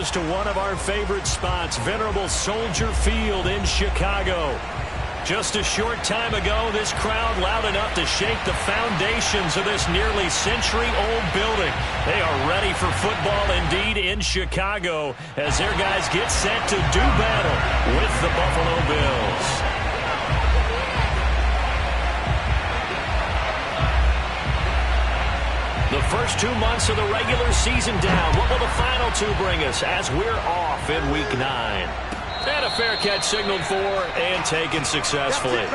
us to one of our favorite spots, venerable Soldier Field in Chicago. Just a short time ago, this crowd loud enough to shake the foundations of this nearly century-old building. They are ready for football indeed in Chicago as their guys get set to do battle with the Buffalo Bills. The first 2 months of the regular season down. What will the final two bring us as we're off in Week 9? And a fair catch signaled for and taken successfully.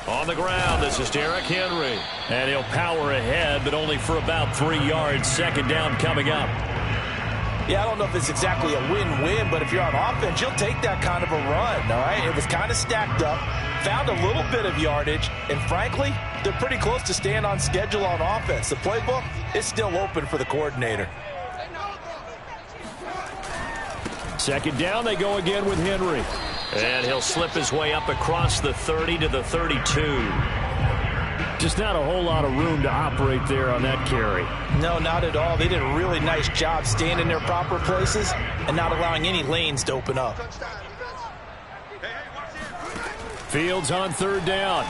On the ground, this is Derrick Henry. And he'll power ahead, but only for about 3 yards. Second down coming up. Yeah, I don't know if it's exactly a win-win, but if you're on offense, you'll take that kind of a run, all right? It was kind of stacked up, found a little bit of yardage, and frankly, they're pretty close to staying on schedule on offense. The playbook is still open for the coordinator. Second down, they go again with Henry. And he'll slip his way up across the 30 to the 32. Just not a whole lot of room to operate there on that carry. No, not at all. They did a really nice job staying in their proper places and not allowing any lanes to open up. Fields on third down.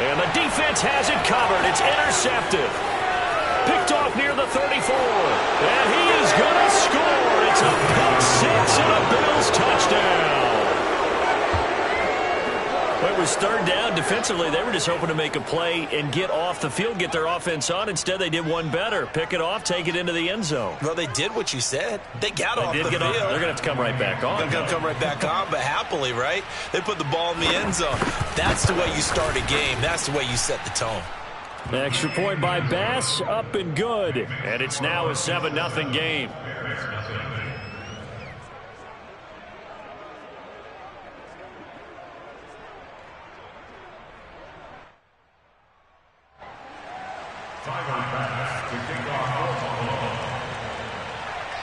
And the defense has it covered. It's intercepted. Picked off near the 34. And he is going to score. It's a pick six and a Bills touchdown. Well, it was third down. Defensively, they were just hoping to make a play and get off the field, get their offense on. Instead, they did one better. Pick it off, take it into the end zone. Well, they did what you said. They got off the field. They're going to have to come right back on. They're going to come right back on, but happily, right? They put the ball in the end zone. That's the way you start a game. That's the way you set the tone. Extra point by Bass, up and good. And it's now a 7-0 game.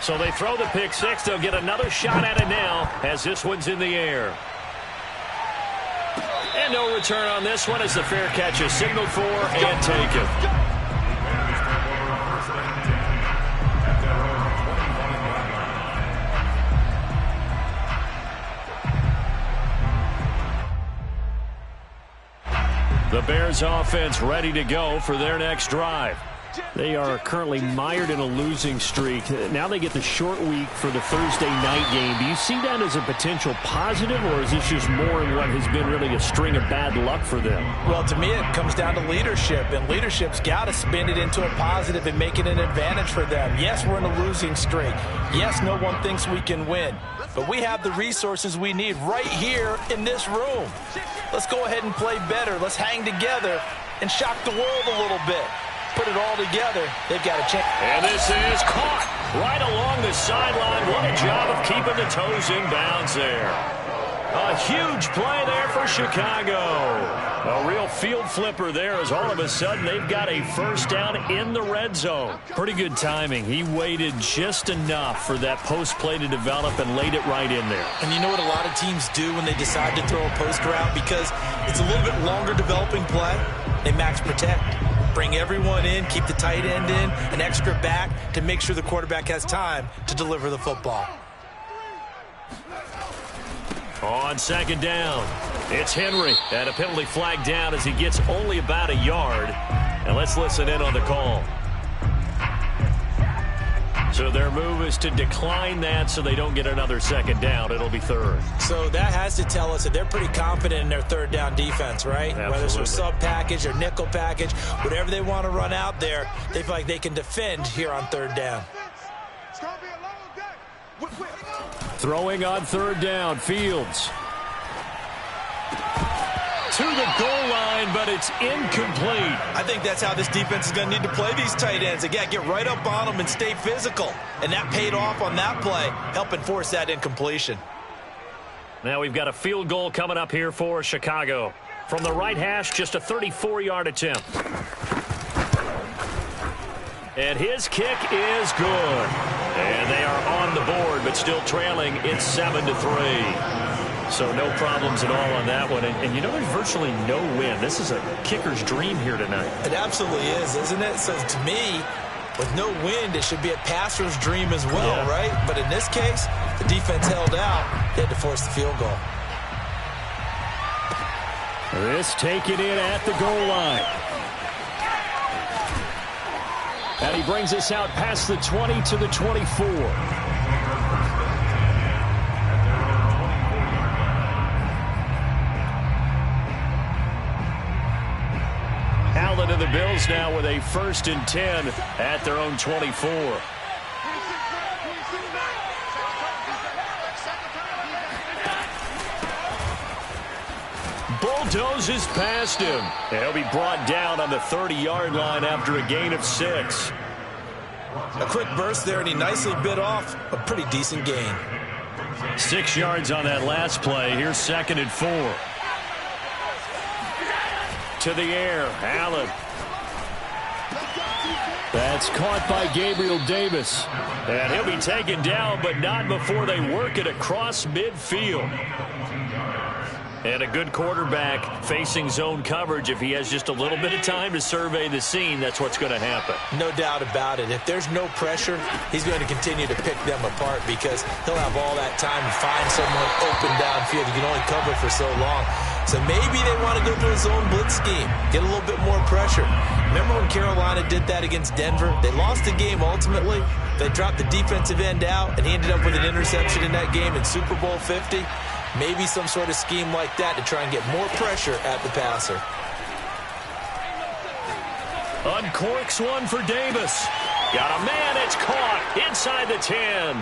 So they throw the pick six. They'll get another shot at it now as this one's in the air. And no return on this one as the fair catch is signaled for and taken. The Bears offense ready to go for their next drive. They are currently mired in a losing streak. Now they get the short week for the Thursday night game. Do you see that as a potential positive, or is this just more in what has been really a string of bad luck for them? Well, to me, it comes down to leadership, and leadership's got to spin it into a positive and make it an advantage for them. Yes, we're in a losing streak. Yes, no one thinks we can win, but we have the resources we need right here in this room. Let's go ahead and play better. Let's hang together and shock the world a little bit. Put it all together, they've got a chance. And this is caught right along the sideline. What a job of keeping the toes in bounds there. A huge play there for Chicago. A real field flipper there as all of a sudden they've got a first down in the red zone. Pretty good timing. He waited just enough for that post play to develop and laid it right in there. And you know what a lot of teams do when they decide to throw a post route? Because it's a little bit longer developing play, they max protect. Bring everyone in, keep the tight end in, an extra back to make sure the quarterback has time to deliver the football. On second down, it's Henry. And a penalty flag down as he gets only about a yard. And let's listen in on the call. So their move is to decline that so they don't get another second down. It'll be third. So that has to tell us that they're pretty confident in their third down defense, right? Absolutely. Whether it's a sub package or nickel package, whatever they want to run out there, they feel like they can defend here on third down. Throwing on third down, Fields. To the goal line, but it's incomplete. I think that's how this defense is going to need to play these tight ends. Again, get right up on them and stay physical. And that paid off on that play, helping force that incompletion. Now we've got a field goal coming up here for Chicago. From the right hash, just a 34-yard attempt. And his kick is good. And they are on the board, but still trailing. It's 7-3. So no problems at all on that one. And you know, there's virtually no wind. This is a kicker's dream here tonight. It absolutely is, isn't it? So to me, with no wind, it should be a passer's dream as well, right? But in this case, the defense held out. They had to force the field goal. This taken in at the goal line. And he brings us out past the 20 to the 24. Allen and the Bills now with a 1st and 10 at their own 24. Bulldozes past him. He'll be brought down on the 30-yard line after a gain of 6. A quick burst there, and he nicely bit off a pretty decent gain. 6 yards on that last play. Here's 2nd and 4. To the air, Allen. That's caught by Gabriel Davis. And he'll be taken down, but not before they work it across midfield. And a good quarterback facing zone coverage. If he has just a little bit of time to survey the scene, that's what's going to happen. No doubt about it. If there's no pressure, he's going to continue to pick them apart because he'll have all that time to find someone open downfield. You can only cover for so long. So maybe they want to go to a zone blitz scheme, get a little bit more pressure. Remember when Carolina did that against Denver? They lost the game ultimately. They dropped the defensive end out, and he ended up with an interception in that game in Super Bowl 50. Maybe some sort of scheme like that to try and get more pressure at the passer. Uncorks one for Davis. Got a man, it's caught inside the 10.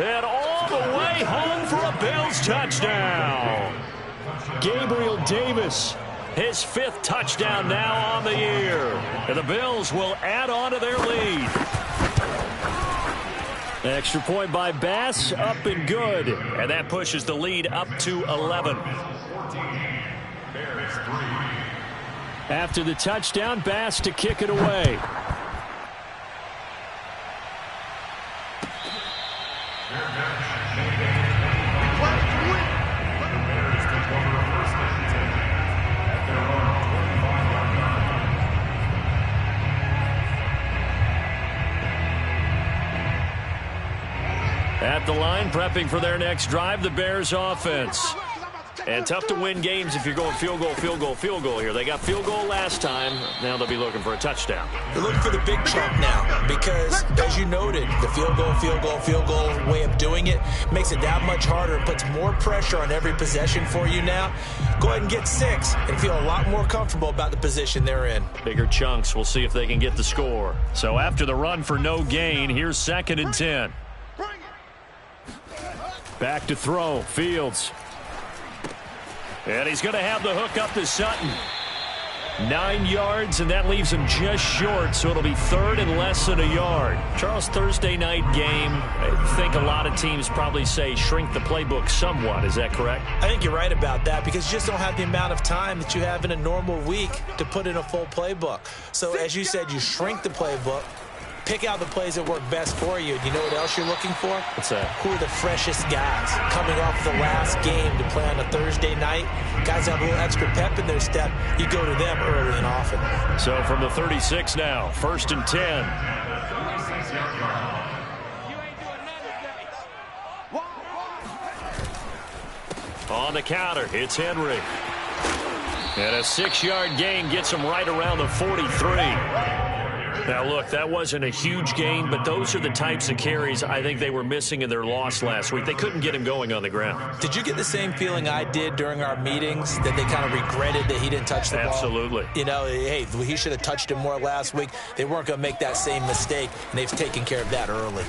And all the way home for a Bills touchdown. Gabriel Davis, his 5th touchdown now on the year. And the Bills will add on to their lead. Extra point by Bass, up and good. And that pushes the lead up to 11. After the touchdown, Bass to kick it away. At the line, prepping for their next drive, the Bears offense. And tough to win games if you're going field goal, field goal, field goal here. They got field goal last time. Now they'll be looking for a touchdown. They're looking for the big chunk now because, as you noted, the field goal way of doing it makes it that much harder and puts more pressure on every possession for you now. Go ahead and get 6 and feel a lot more comfortable about the position they're in. Bigger chunks. We'll see if they can get the score. So after the run for no gain, here's 2nd and 10. Back to throw, Fields. And he's going to have the hook up to Sutton. 9 yards, and that leaves him just short, so it'll be 3rd and less than a yard. Charles, Thursday night game, I think a lot of teams probably say shrink the playbook somewhat. Is that correct? I think you're right about that because you just don't have the amount of time that you have in a normal week to put in a full playbook. So, as you said, you shrink the playbook. Pick out the plays that work best for you. You know what else you're looking for? What's that? Who are the freshest guys coming off the last game to play on a Thursday night? Guys have a little extra pep in their step. You go to them early and often. So from the 36 now, 1st and 10. On the counter, it's Henry. And a 6-yard gain gets him right around the 43. Now, look, that wasn't a huge gain, but those are the types of carries I think they were missing in their loss last week. They couldn't get him going on the ground. Did you get the same feeling I did during our meetings, that they kind of regretted that he didn't touch the ball? Absolutely. You know, hey, he should have touched him more last week. They weren't going to make that same mistake, and they've taken care of that early.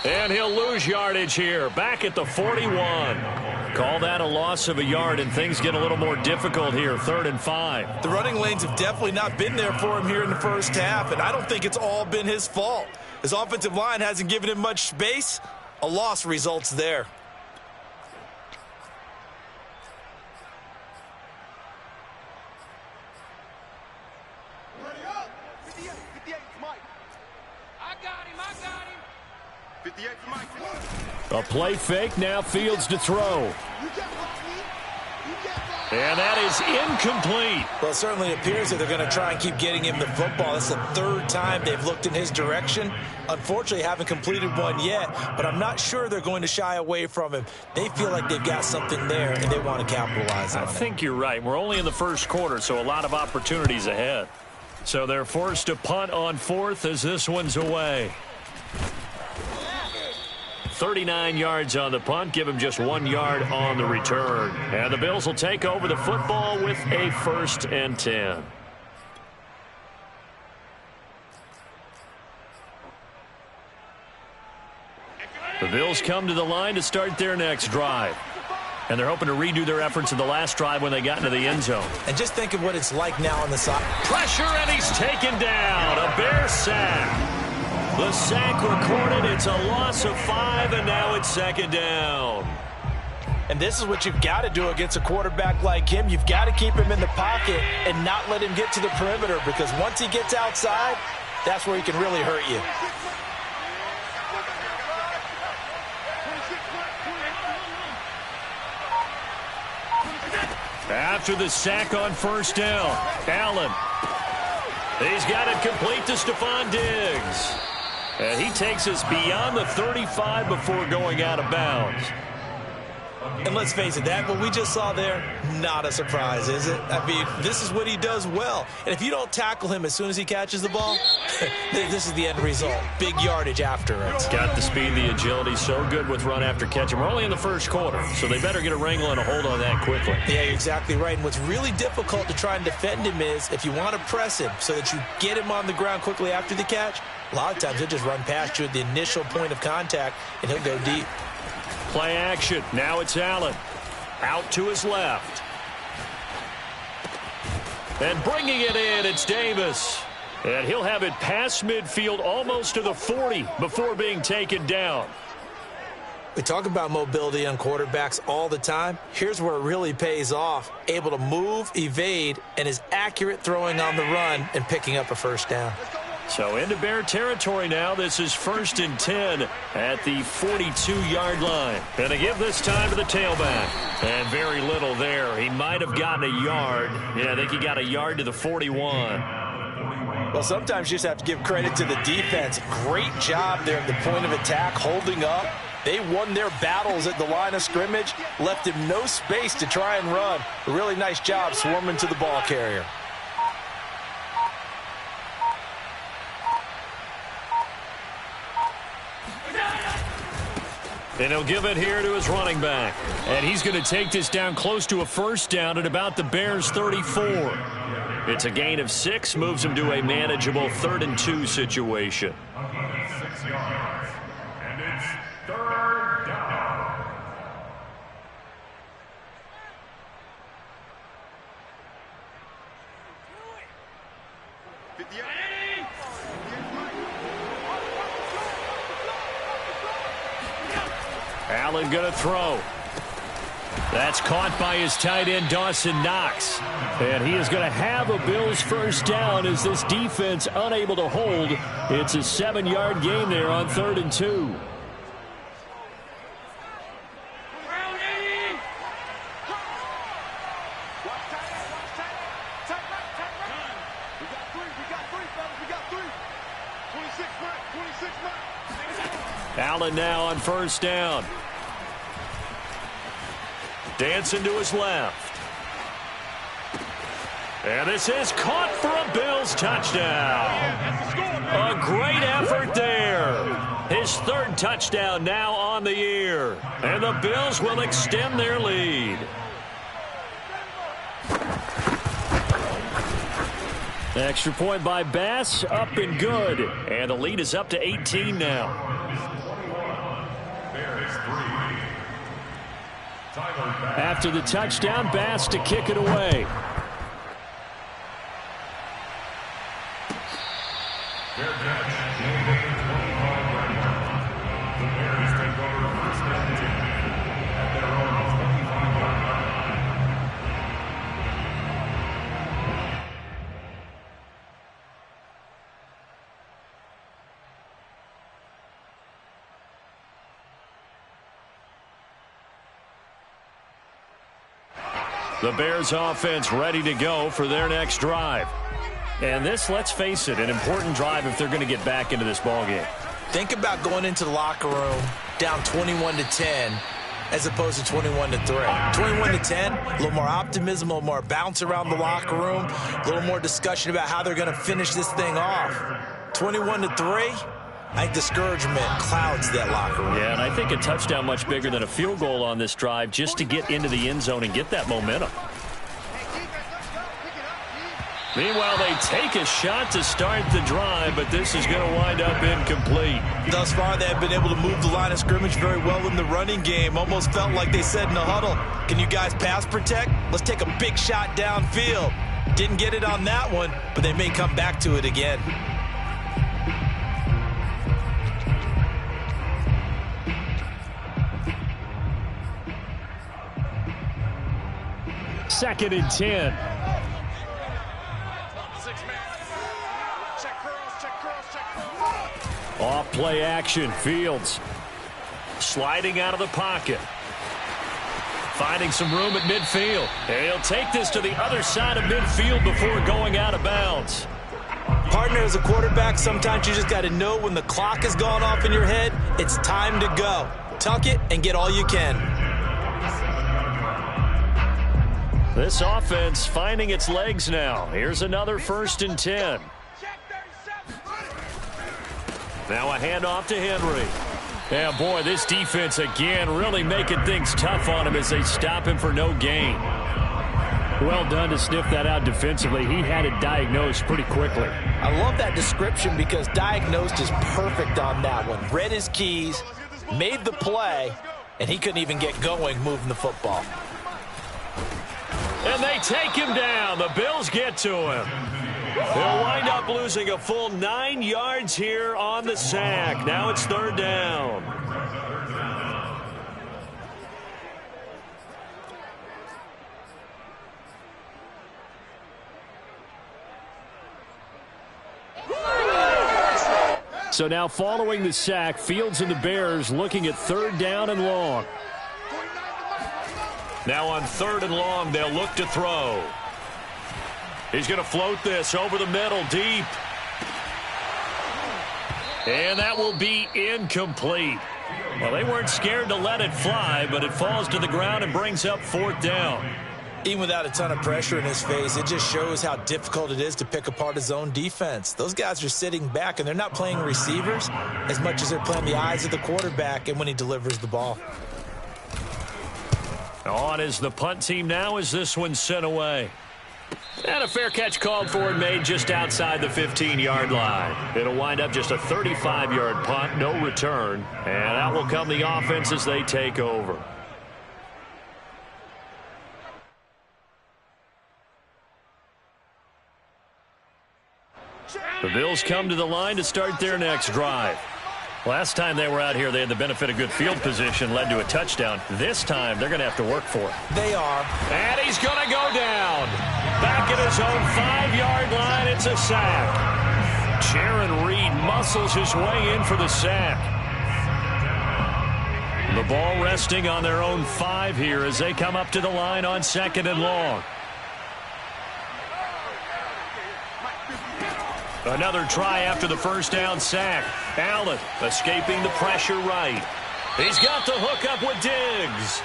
And he'll lose yardage here, back at the 41. Call that a loss of a yard, and things get a little more difficult here, 3rd and 5. The running lanes have definitely not been there for him here in the first half, and I don't think it's all been his fault. His offensive line hasn't given him much space. A loss results there. A play fake, now Fields to throw. And that is incomplete. Well, it certainly appears that they're going to try and keep getting him the football. That's the third time they've looked in his direction. Unfortunately, haven't completed one yet, but I'm not sure they're going to shy away from him. They feel like they've got something there, and they want to capitalize on it. I think you're right. We're only in the first quarter, so a lot of opportunities ahead. So they're forced to punt on fourth as this one's away. 39 yards on the punt, give him just 1 yard on the return. And the Bills will take over the football with a 1st and 10. The Bills come to the line to start their next drive. And they're hoping to redo their efforts in the last drive when they got into the end zone. And just think of what it's like now on the side. Pressure, and he's taken down. A Bear sack. The sack recorded. It's a loss of 5, and now it's 2nd down. And this is what you've got to do against a quarterback like him. You've got to keep him in the pocket and not let him get to the perimeter, because once he gets outside, that's where he can really hurt you. After the sack on 1st down, Allen. He's got it complete to Stephon Diggs. And he takes us beyond the 35 before going out of bounds. And let's face it, that what we just saw there, not a surprise, is it? I mean, this is what he does well. And if you don't tackle him as soon as he catches the ball, this is the end result. Big yardage after it. Got the speed, the agility, so good with run after catch. And we're only in the first quarter, so they better get a wrangle and a hold on that quickly. Yeah, you're exactly right. And what's really difficult to try and defend him is if you want to press him so that you get him on the ground quickly after the catch, a lot of times he'll just run past you at the initial point of contact, and he'll go deep. Play action. Now it's Allen. Out to his left. And bringing it in, it's Davis. And he'll have it past midfield almost to the 40 before being taken down. We talk about mobility on quarterbacks all the time. Here's where it really pays off. Able to move, evade, and is accurate throwing on the run and picking up a 1st down. So into Bear territory now. This is 1st and 10 at the 42-yard line. And to give this time to the tailback. And very little there. He might have gotten a yard. Yeah, I think he got a yard to the 41. Well, sometimes you just have to give credit to the defense. Great job there at the point of attack, holding up. They won their battles at the line of scrimmage, left him no space to try and run. A really nice job swarming to the ball carrier. And he'll give it here to his running back. And he's going to take this down close to a 1st down at about the Bears' 34. It's a gain of 6, moves him to a manageable 3rd and 2 situation. 6 yards, and it's 3rd down. Allen going to throw. That's caught by his tight end, Dawson Knox. And he is going to have a Bills 1st down as this defense unable to hold. It's a 7-yard gain there on 3rd and 2. Allen now on 1st down. Dancing to his left. And this is caught for a Bills touchdown. A great effort there. His 3rd touchdown now on the year. And the Bills will extend their lead. Extra point by Bass, up and good. And the lead is up to 18 now. After the touchdown, Bass to kick it away. The Bears offense ready to go for their next drive. And this, let's face it, an important drive if they're going to get back into this ballgame. Think about going into the locker room down 21-10 as opposed to 21-3. 21-10, a little more optimism, a little more bounce around the locker room, a little more discussion about how they're going to finish this thing off. 21-3, I think discouragement clouds that locker room. Yeah, and I think a touchdown much bigger than a field goal on this drive just to get into the end zone and get that momentum. Meanwhile, they take a shot to start the drive, but this is going to wind up incomplete. Thus far, they have been able to move the line of scrimmage very well in the running game. Almost felt like they said in the huddle, can you guys pass protect? Let's take a big shot downfield. Didn't get it on that one, but they may come back to it again. Second and 10. Off play action, Fields sliding out of the pocket, finding some room at midfield, and he'll take this to the other side of midfield before going out of bounds. Partner, as a quarterback, sometimes you just got to know when the clock has gone off in your head, it's time to go. Tuck it and get all you can. This offense finding its legs now. Here's another 1st and 10. Now a handoff to Henry. Yeah, boy, this defense again really making things tough on him as they stop him for no gain. Well done to sniff that out defensively. He had it diagnosed pretty quickly. I love that description because diagnosed is perfect on that one. Read his keys, made the play, and he couldn't even get going moving the football. And they take him down. The Bills get to him. They'll wind up losing a full 9 yards here on the sack. Now it's 3rd down. So now following the sack, Fields and the Bears looking at 3rd down and long. Now on 3rd and long, they'll look to throw. He's going to float this over the middle, deep. And that will be incomplete. Well, they weren't scared to let it fly, but it falls to the ground and brings up 4th down. Even without a ton of pressure in his face, it just shows how difficult it is to pick apart his own defense. Those guys are sitting back, and they're not playing receivers as much as they're playing the eyes of the quarterback and when he delivers the ball. On is the punt team now as this one's sent away. And a fair catch called for and made just outside the 15-yard line. It'll wind up just a 35-yard punt, no return. And out will come the offense as they take over. The Bills come to the line to start their next drive. Last time they were out here, they had the benefit of good field position, led to a touchdown. This time, they're going to have to work for it. They are. And he's going to go down. Back at his own 5-yard line, it's a sack. Jaron Reed muscles his way in for the sack. The ball resting on their own 5 here as they come up to the line on 2nd and long. Another try after the 1st down sack. Allen escaping the pressure right. He's got the hook up with Diggs.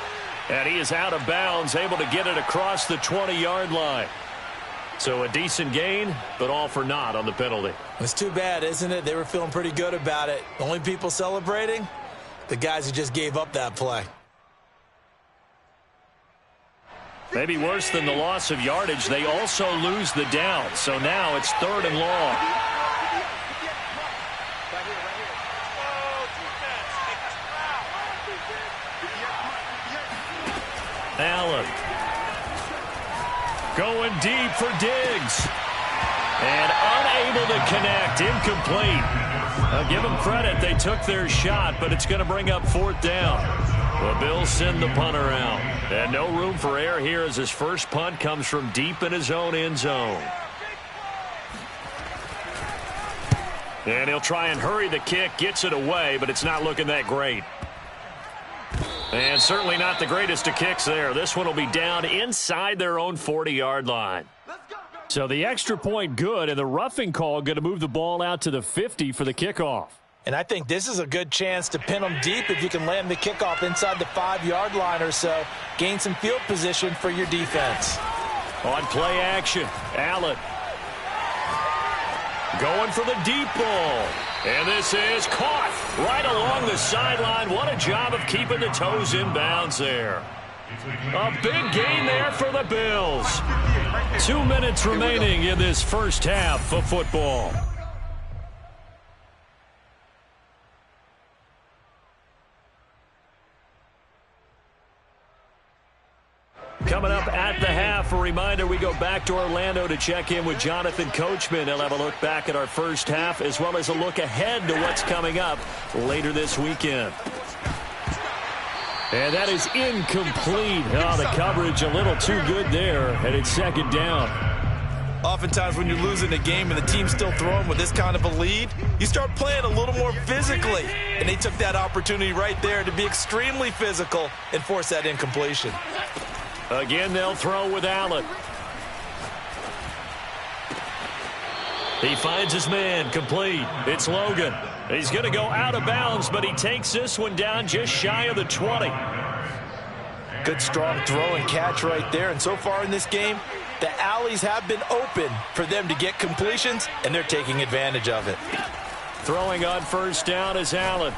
And he is out of bounds, able to get it across the 20-yard line. So a decent gain, but all for naught on the penalty. It's too bad, isn't it? They were feeling pretty good about it. The only people celebrating? The guys who just gave up that play. Maybe worse than the loss of yardage, they also lose the down. So now it's 3rd and long. Allen going deep for Diggs. And unable to connect, incomplete. I'll give them credit, they took their shot, but it's going to bring up 4th down. The Bills send the punter out. And no room for error here as his first punt comes from deep in his own end zone. And he'll try and hurry the kick, gets it away, but it's not looking that great. And certainly not the greatest of kicks there. This one will be down inside their own 40-yard line. So the extra point good, and the roughing call going to move the ball out to the 50 for the kickoff. And I think this is a good chance to pin them deep if you can land the kickoff inside the 5-yard line or so. Gain some field position for your defense. On play action, Allen going for the deep ball. And this is caught right along the sideline. What a job of keeping the toes in bounds there. A big gain there for the Bills. 2 minutes remaining in this first half of football. Coming up at the half, a reminder, we go back to Orlando to check in with Jonathan Coachman. He'll have a look back at our first half as well as a look ahead to what's coming up later this weekend. And that is incomplete. Oh, the coverage a little too good there, and it's second down. Oftentimes when you're losing a game and the team's still throwing with this kind of a lead, you start playing a little more physically. And they took that opportunity right there to be extremely physical and force that incompletion. Again, they'll throw with Allen. He finds his man, complete. It's Logan. He's going to go out of bounds, but he takes this one down just shy of the 20. Good strong throw and catch right there. And so far in this game, the alleys have been open for them to get completions, and they're taking advantage of it. Throwing on first down is Allen.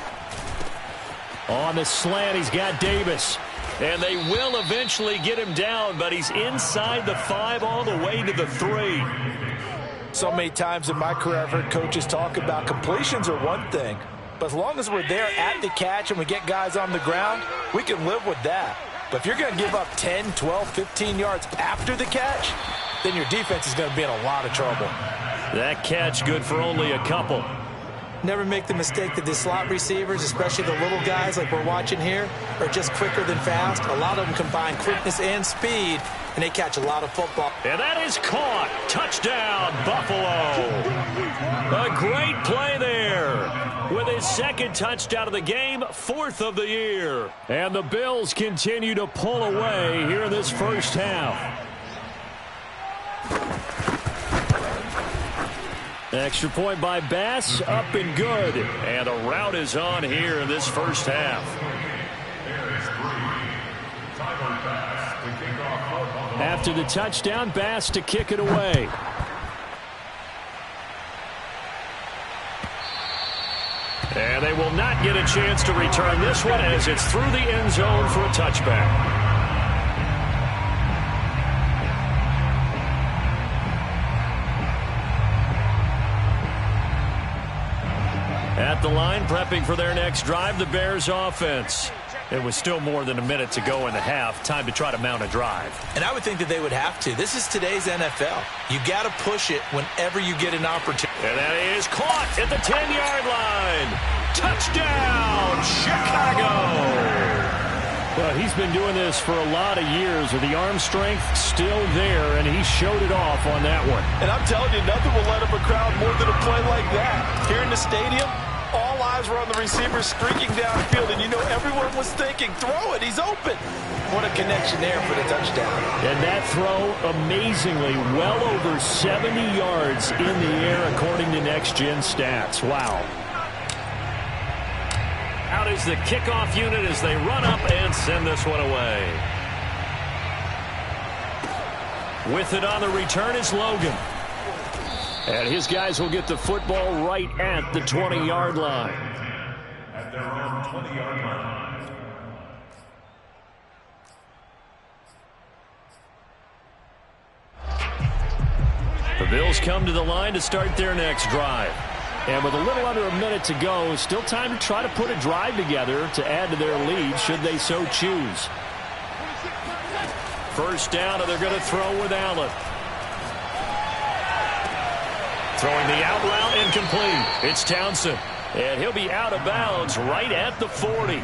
On the slant, he's got Davis. And they will eventually get him down, but he's inside the 5 all the way to the 3. So many times in my career I've heard coaches talk about completions are one thing, but as long as we're there at the catch and we get guys on the ground, we can live with that. But if you're going to give up 10, 12, 15 yards after the catch, then your defense is going to be in a lot of trouble. That catch good for only a couple. Never make the mistake that the slot receivers, especially the little guys like we're watching here, are just quicker than fast. A lot of them combine quickness and speed, and they catch a lot of football. And that is caught. Touchdown, Buffalo. A great play there. With his second touchdown of the game, 4th of the year. And the Bills continue to pull away here in this first half. Extra point by Bass, up and good. And a route is on here in this first half. After the touchdown, Bass to kick it away. And they will not get a chance to return this one as it's through the end zone for a touchback. At the line, prepping for their next drive, the Bears offense. It was still more than a minute to go in the half. Time to try to mount a drive. And I would think that they would have to. This is today's NFL. You got to push it whenever you get an opportunity. And that is caught at the 10-yard line. Touchdown, Chicago. Well, he's been doing this for a lot of years with the arm strength still there, and he showed it off on that one. And I'm telling you, nothing will let up a crowd more than a play like that. Here in the stadium, all eyes were on the receiver streaking downfield, and you know everyone was thinking, throw it, he's open. What a connection there for the touchdown. And that throw, amazingly, well over 70 yards in the air according to Next Gen Stats. Wow. Out is the kickoff unit as they run up and send this one away. With it on the return is Logan. And his guys will get the football right at the 20-yard line. At their own 20-yard line. The Bills come to the line to start their next drive. And with a little under a minute to go, still time to try to put a drive together to add to their lead should they so choose. First down, and they're going to throw with Allen. Throwing the out route incomplete. It's Townsend. And he'll be out of bounds right at the 40.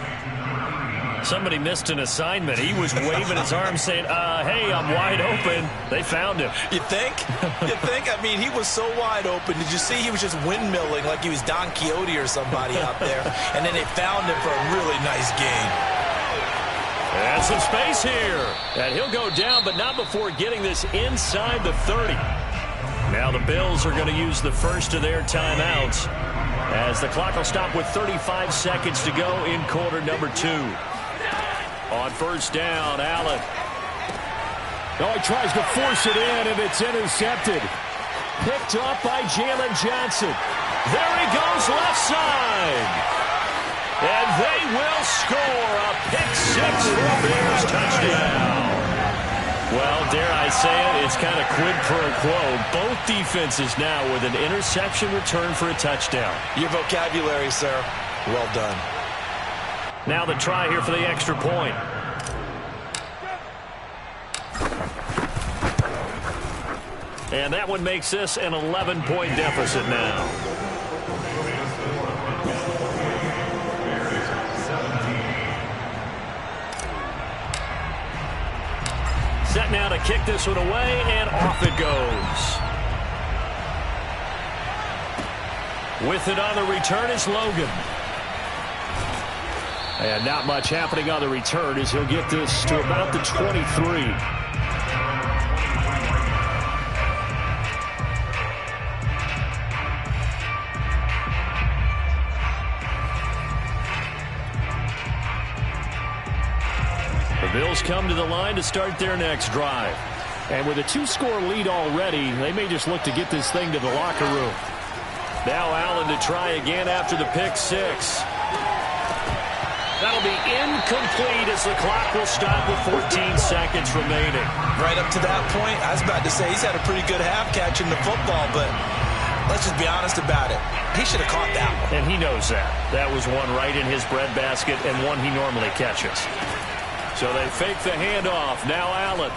Somebody missed an assignment. He was waving his arms saying, hey, I'm wide open. They found him. You think? You think? I mean, he was so wide open. Did you see he was just windmilling like he was Don Quixote or somebody out there? And then they found him for a really nice gain. And some space here. And he'll go down, but not before getting this inside the 30. Now the Bills are going to use the first of their timeouts as the clock will stop with 35 seconds to go in quarter number 2. On first down, Allen. Oh, he tries to force it in, and it's intercepted. Picked up by Jalen Johnson. There he goes left side. And they will score a pick 6 for a Bears touchdown. Well, dare I say it, it's kind of quid pro quo. Both defenses now with an interception return for a touchdown. Your vocabulary, sir. Well done. Now the try here for the extra point. And that one makes this an 11-point deficit now. Set now to kick this one away, and off it goes. With it on the return is Logan. And not much happening on the return as he'll get this to about the 23. The Bills come to the line to start their next drive. And with a 2-score lead already, they may just look to get this thing to the locker room. Now Allen to try again after the pick 6. That'll be incomplete as the clock will stop with 14 seconds remaining. Right up to that point, I was about to say he's had a pretty good half catching the football, but let's just be honest about it. He should have caught that one. And he knows that. That was one right in his breadbasket and one he normally catches. So they fake the handoff. Now Allen.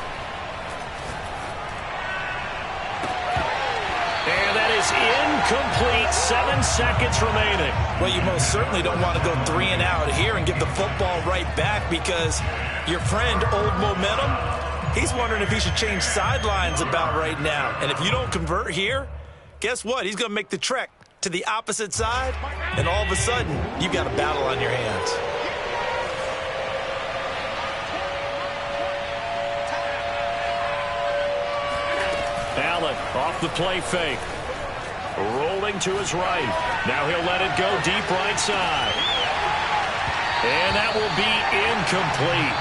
And that is incomplete. 7 seconds remaining. Well, you most certainly don't want to go 3 and out here and give the football right back because your friend, Old Momentum, he's wondering if he should change sidelines about right now. And if you don't convert here, guess what? He's going to make the trek to the opposite side, and all of a sudden, you've got a battle on your hands. Allen off the play fake. Rolling to his right. Now he'll let it go deep right side. And that will be incomplete.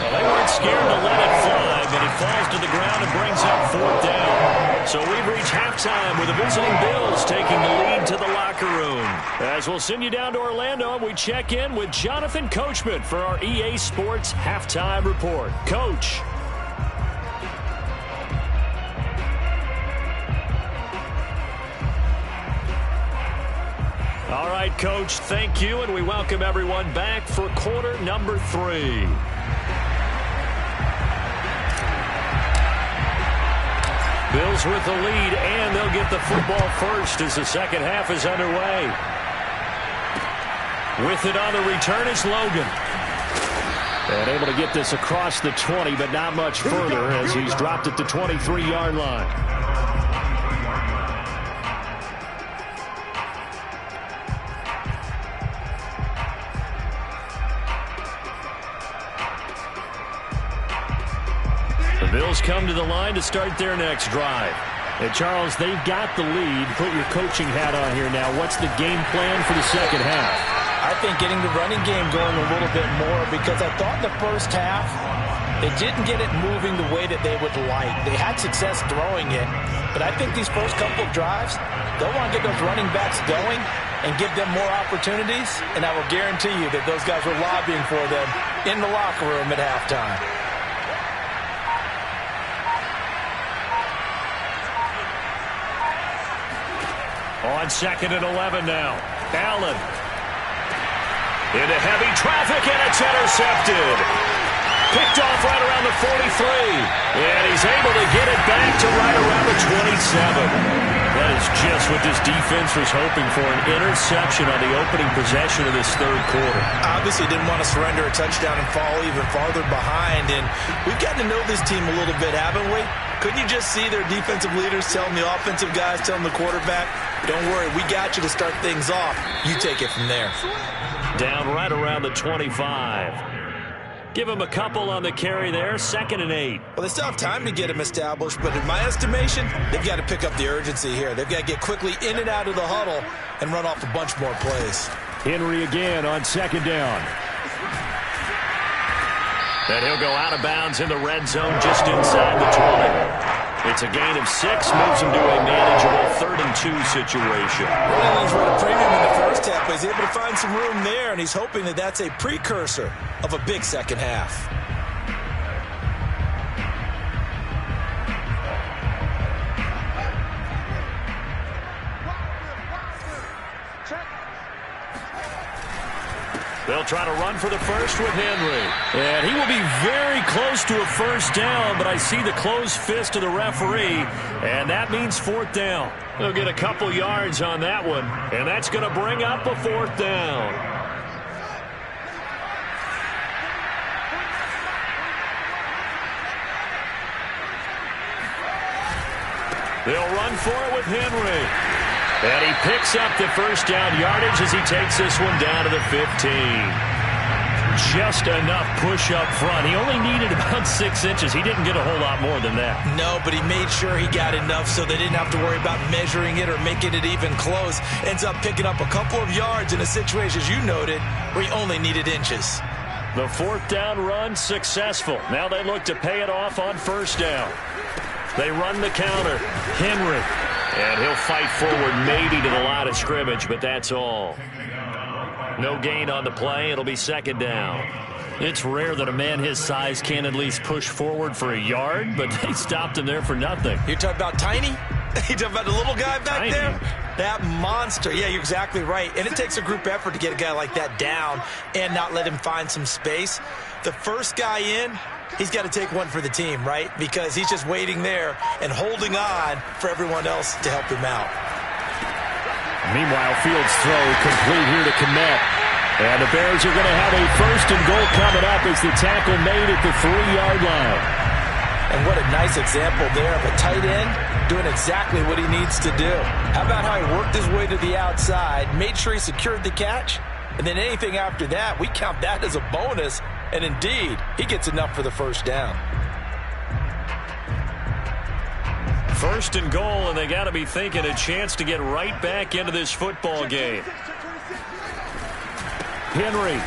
Well, they weren't scared to let it fly, but it falls to the ground and brings up 4th down. So we've reached halftime with the visiting Bills taking the lead to the locker room. As we'll send you down to Orlando, we check in with Jonathan Coachman for our EA Sports Halftime Report. Coach. All right, Coach, thank you, and we welcome everyone back for quarter number 3. Bills with the lead, and they'll get the football first as the second half is underway. With it on the return is Logan. And able to get this across the 20, but not much further as he's dropped at the 23-yard line. Bills come to the line to start their next drive. And, Charles, they've got the lead. Put your coaching hat on here now. What's the game plan for the second half? I think getting the running game going a little bit more because I thought in the first half they didn't get it moving the way that they would like. They had success throwing it, but I think these first couple of drives, they'll want to get those running backs going and give them more opportunities, and I will guarantee you that those guys were lobbying for them in the locker room at halftime. On 2nd and 11 now. Allen. Into heavy traffic, and it's intercepted. Picked off right around the 43. And he's able to get it back to right around the 27. That is just what this defense was hoping for, an interception on the opening possession of this third quarter. Obviously didn't want to surrender a touchdown and fall even farther behind. And we've gotten to know this team a little bit, haven't we? Couldn't you just see their defensive leaders telling the offensive guys, telling the quarterback, don't worry, we got you to start things off. You take it from there. Down right around the 25. Give him a couple on the carry there, 2nd and 8. Well, they still have time to get him established, but in my estimation, they've got to pick up the urgency here. They've got to get quickly in and out of the huddle and run off a bunch more plays. Henry again on 2nd down. And he'll go out of bounds in the red zone just inside the 20. It's a gain of 6, moves him to a manageable 3rd and 2 situation. Well, he's run a premium in the first half, but he's able to find some room there, and he's hoping that that's a precursor of a big second half. They'll try to run for the first with Henry. And he will be very close to a first down, but I see the closed fist of the referee, and that means 4th down. They'll get a couple yards on that one, and that's going to bring up a 4th down. They'll run for it with Henry. And he picks up the first down yardage as he takes this one down to the 15. Just enough push up front. He only needed about 6 inches. He didn't get a whole lot more than that. No, but he made sure he got enough so they didn't have to worry about measuring it or making it even close. Ends up picking up a couple of yards in a situation, as you noted, where he only needed inches. The 4th down run successful. Now they look to pay it off on 1st down. They run the counter. Henry. And he'll fight forward maybe to the line of scrimmage, but that's all. No gain on the play. It'll be 2nd down. It's rare that a man his size can at least push forward for a yard, but they stopped him there for nothing. You're talking about Tiny? You're talking about the little guy back there? That monster. Yeah, you're exactly right. And it takes a group effort to get a guy like that down and not let him find some space. The first guy in, he's got to take one for the team, right? Because he's just waiting there and holding on for everyone else to help him out. Meanwhile, Fields' throw complete here to Kmet. And the Bears are going to have a 1st and goal coming up as the tackle made at the 3-yard line. And what a nice example there of a tight end doing exactly what he needs to do. How about how he worked his way to the outside, made sure he secured the catch, and then anything after that, we count that as a bonus. And indeed, he gets enough for the first down. 1st and goal, and they got to be thinking a chance to get right back into this football game. Henry.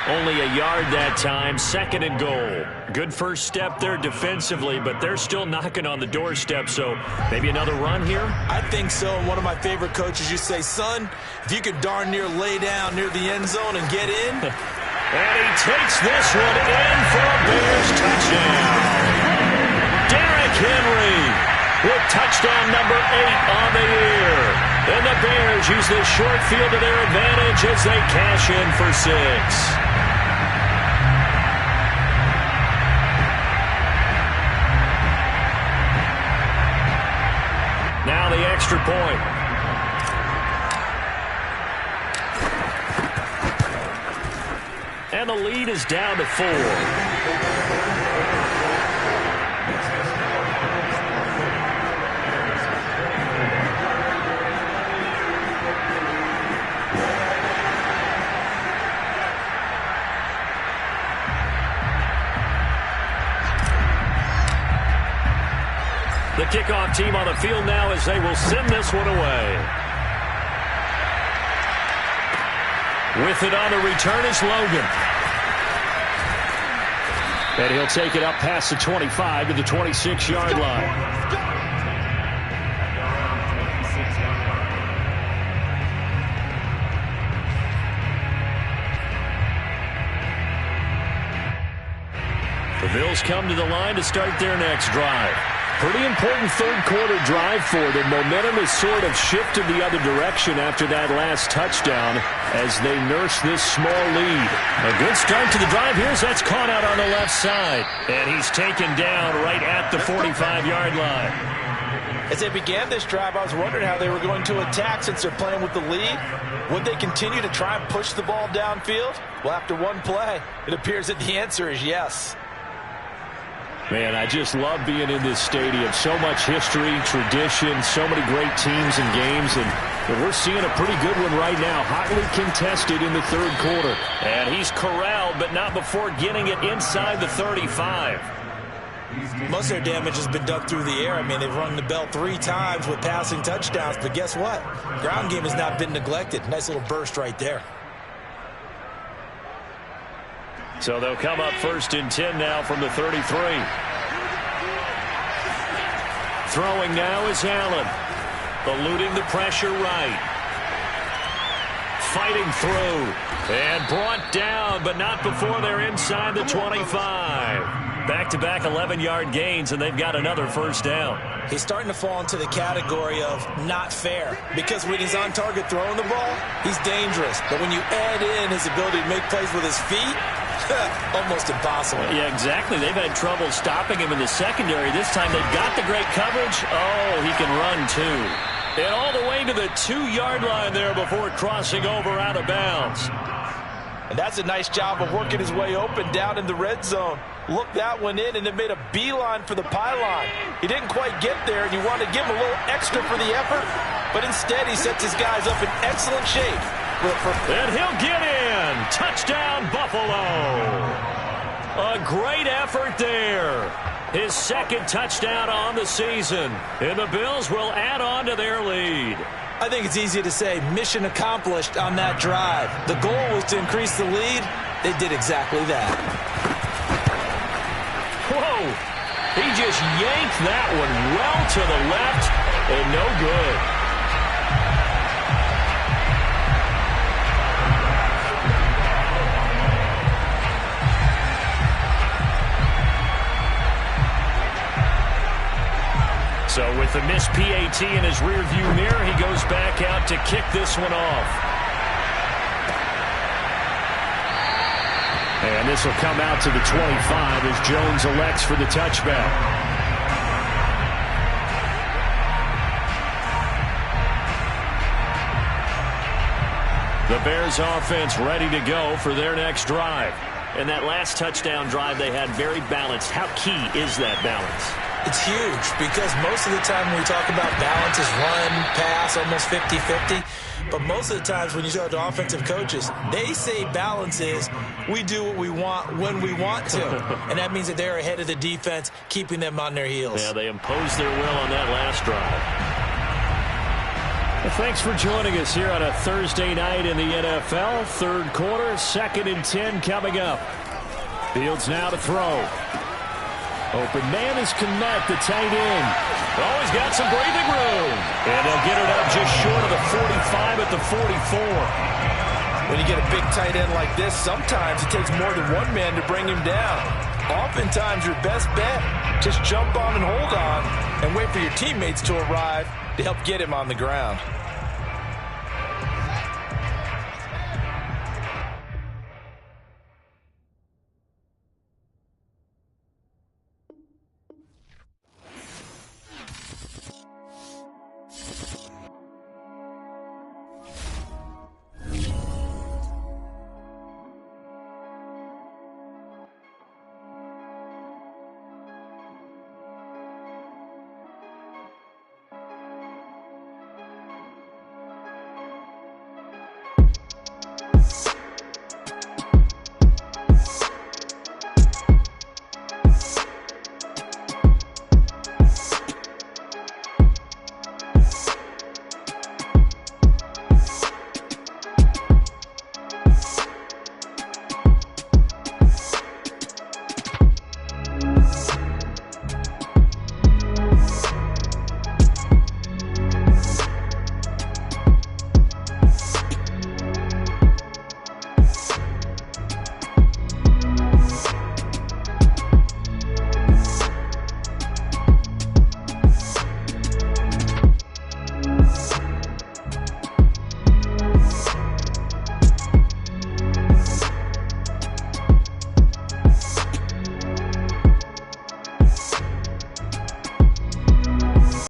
Only a yard that time, 2nd and goal. Good first step there defensively, but they're still knocking on the doorstep, so maybe another run here? I think so. And one of my favorite coaches, you say, son, if you could darn near lay down near the end zone and get in. And he takes this one in for a Bears touchdown. Derrick Henry with touchdown number 8 on the year. And the Bears use this short field to their advantage as they cash in for 6. Now the extra point. And the lead is down to 4. The kickoff team on the field now as they will send this one away. With it on the return is Logan. And he'll take it up past the 25 to the 26-yard line. The Bills come to the line to start their next drive. Pretty important third-quarter drive for them. Momentum has sort of shifted the other direction after that last touchdown as they nurse this small lead. A good start to the drive here as that's caught out on the left side. And he's taken down right at the 45-yard line. As they began this drive, I was wondering how they were going to attack since they're playing with the lead. Would they continue to try and push the ball downfield? Well, after one play, it appears that the answer is yes. Man, I just love being in this stadium. So much history, tradition, so many great teams and games, and But we're seeing a pretty good one right now, hotly contested in the third quarter. And he's corralled, but not before getting it inside the 35. Most of their damage has been done through the air. I mean, they've rung the bell 3 times with passing touchdowns, but guess what? Ground game has not been neglected. Nice little burst right there. So they'll come up 1st and 10 now from the 33. Throwing now is Allen. Eluding the pressure right. Fighting through. And brought down, but not before they're inside the 25. Back-to-back 11-yard gains, and they've got another first down. He's starting to fall into the category of not fair, because when he's on target throwing the ball, he's dangerous. But when you add in his ability to make plays with his feet, almost impossible. Yeah, exactly. They've had trouble stopping him in the secondary. This time they've got the great coverage. Oh, he can run, too. And all the way to the 2-yard line there before crossing over out of bounds. And that's a nice job of working his way open down in the red zone. Looked that one in and then made a beeline for the pylon. He didn't quite get there, and you wanted to give him a little extra for the effort, but instead he sets his guys up in excellent shape. And he'll get in. Touchdown, Buffalo. A great effort there. His 2nd touchdown on the season. And the Bills will add on to their lead. I think it's easy to say mission accomplished on that drive. The goal was to increase the lead. They did exactly that. Whoa. He just yanked that one well to the left and no good. So with the missed PAT in his rearview mirror, he goes back out to kick this one off. And this will come out to the 25 as Jones elects for the touchback. The Bears offense ready to go for their next drive. And that last touchdown drive they had very balanced. How key is that balance? It's huge because most of the time when we talk about balance is run, pass, almost 50-50. But most of the times when you talk to offensive coaches, they say balance is we do what we want when we want to. And that means that they're ahead of the defense, keeping them on their heels. Yeah, they imposed their will on that last drive. Well, thanks for joining us here on a Thursday night in the NFL. Third quarter, 2nd and 10 coming up. Fields now to throw. Open man is Kmet, the tight end. Oh, he's got some breathing room. And they'll get it up just short of the 45 at the 44. When you get a big tight end like this, sometimes it takes more than one man to bring him down. Oftentimes, your best bet, just jump on and hold on and wait for your teammates to arrive to help get him on the ground.